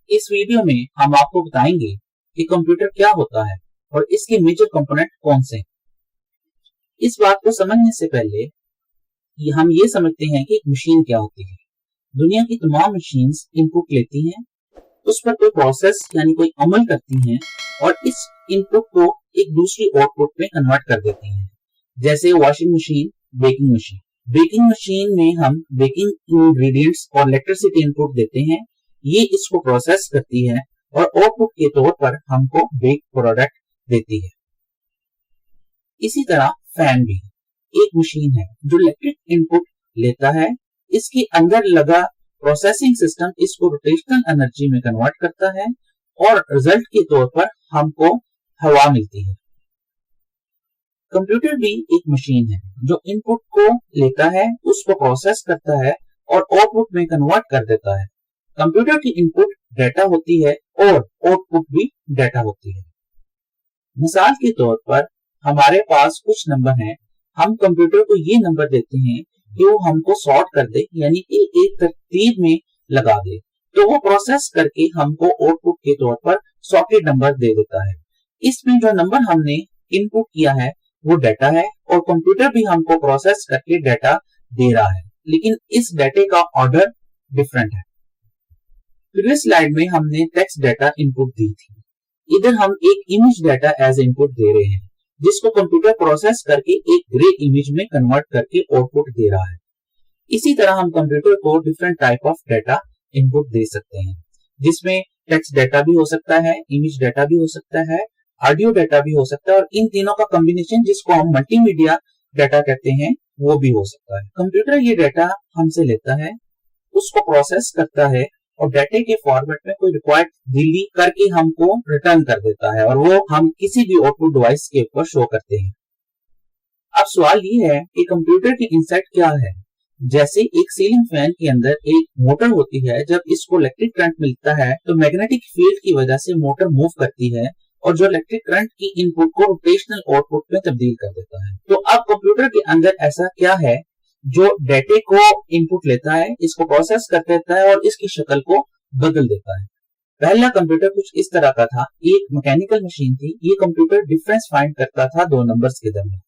इस वीडियो में हम आपको बताएंगे कि कंप्यूटर क्या होता है और इसके मेजर कंपोनेंट कौन से हैं। इस बात को समझने से पहले हम ये समझते हैं कि एक मशीन क्या होती है। दुनिया की तमाम मशीन्स इनपुट लेती हैं, उस पर कोई प्रोसेस यानी कोई अमल करती हैं और इस इनपुट को एक दूसरी आउटपुट में कन्वर्ट कर देती हैं। जैसे washing machine, baking machine. Baking machine में हम बेकिंग इंग्रेडिएंट्स और इलेक्ट्रिसिटी इनपुट देते हैं, ये इसको प्रोसेस करती है और आउटपुट के तौर पर हमको बेक प्रोडक्ट देती है। इसी तरह फैन भी एक मशीन है जो इलेक्ट्रिक इनपुट लेता है, इसके अंदर लगा प्रोसेसिंग सिस्टम इसको रोटेशनल एनर्जी में कन्वर्ट करता है और रिजल्ट के तौर पर हमको हवा मिलती है। कंप्यूटर भी एक मशीन है जो इनपुट को लेता है, उसको प्रोसेस करता है और आउटपुट में कन्वर्ट कर देता है। कंप्यूटर की इनपुट डेटा होती है और आउटपुट भी डेटा होती है। मिसाल के तौर पर हमारे पास कुछ नंबर हैं, हम कंप्यूटर को ये नंबर देते हैं कि वो हमको सॉर्ट कर दे, यानी कि एक तरतीब में लगा दे, तो वो प्रोसेस करके हमको आउटपुट के तौर पर सॉर्टेड नंबर दे देता है। इसमें जो नंबर हमने इनपुट किया है वो डेटा है और कंप्यूटर भी हमको प्रोसेस करके डेटा दे रहा है, लेकिन इस डेटे का ऑर्डर डिफरेंट है। प्रीवियस स्लाइड में हमने टेक्स्ट डेटा इनपुट दी थी, इधर हम एक इमेज डेटा एज इनपुट दे रहे हैं जिसको कंप्यूटर प्रोसेस करके एक ग्रे इमेज में कन्वर्ट करके आउटपुट दे रहा है। इसी तरह हम कंप्यूटर को different type of data input दे सकते हैं, जिसमें टेक्स्ट डेटा भी हो सकता है, इमेज डेटा भी हो सकता है, ऑडियो डेटा भी हो सकता है और इन तीनों का कॉम्बिनेशन जिसको हम मल्टीमीडिया डेटा कहते हैं वो भी हो सकता है। कंप्यूटर ये डेटा हमसे लेता है, उसको प्रोसेस करता है और डेटे के फॉर्मेट में कोई रिक्वायर्ड डिलीट करके हमको रिटर्न कर देता है और वो हम किसी भी आउटपुट डिवाइस के ऊपर शो करते हैं। अब सवाल ये है कि कंप्यूटर की इनसाइट क्या है। जैसे एक सीलिंग फैन के अंदर एक मोटर होती है, जब इसको इलेक्ट्रिक करंट मिलता है तो मैग्नेटिक फील्ड की वजह से मोटर मूव करती है और जो इलेक्ट्रिक करंट की इनपुट को रोटेशनल आउटपुट में तब्दील कर देता है। तो अब कंप्यूटर के अंदर ऐसा क्या है जो डेटे को इनपुट लेता है, इसको प्रोसेस कर देता है और इसकी शक्ल को बदल देता है। पहला कंप्यूटर कुछ इस तरह का था, एक मैकेनिकल मशीन थी। ये कंप्यूटर डिफरेंस फाइंड करता था दो नंबर्स के दरमियान।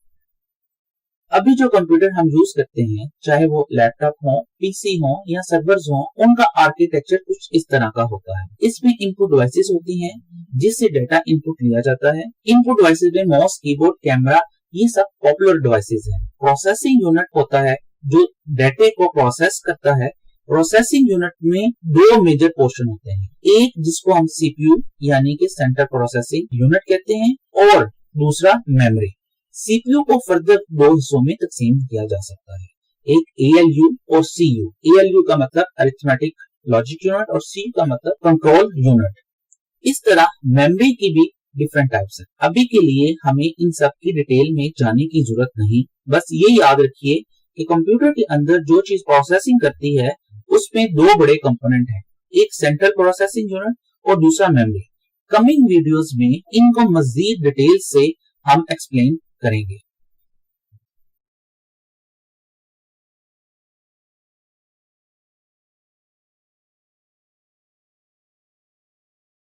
अभी जो कंप्यूटर हम यूज करते हैं, चाहे वो लैपटॉप हो, पीसी हो या सर्वर्स हो, उनका आर्किटेक्चर कुछ इस तरह का होता है। इसमें इनपुट डिवाइसेस होती हैं जिससे डेटा इनपुट लिया जाता है। इनपुट डिवाइसेस में माउस, कीबोर्ड, कैमरा, ये सब पॉपुलर डिवाइसेस हैं। प्रोसेसिंग यूनिट होता है जो डेटे को प्रोसेस करता है। प्रोसेसिंग यूनिट में दो मेजर पोर्शन होते हैं, एक जिसको हम सीपीयू यानी कि सेंट्रल प्रोसेसिंग यूनिट कहते हैं और दूसरा मेमोरी। सीपीयू को फर्दर दो हिस्सों में तकसीम किया जा सकता है, एक एएलयू और सीयू। एएलयू का मतलब अरिथमेटिक लॉजिक यूनिट और सी का मतलब कंट्रोल यूनिट। इस तरह मेमोरी की भी डिफरेंट टाइप्स है। अभी के लिए हमें इन सब की डिटेल में जाने की जरूरत नहीं, बस ये याद रखिए कि कंप्यूटर के अंदर जो चीज प्रोसेसिंग करती है उसमें दो बड़े कंपोनेंट हैं, एक सेंट्रल प्रोसेसिंग यूनिट और दूसरा मेमोरी। कमिंग वीडियोस में इनको मजीद डिटेल से हम एक्सप्लेन करेंगे।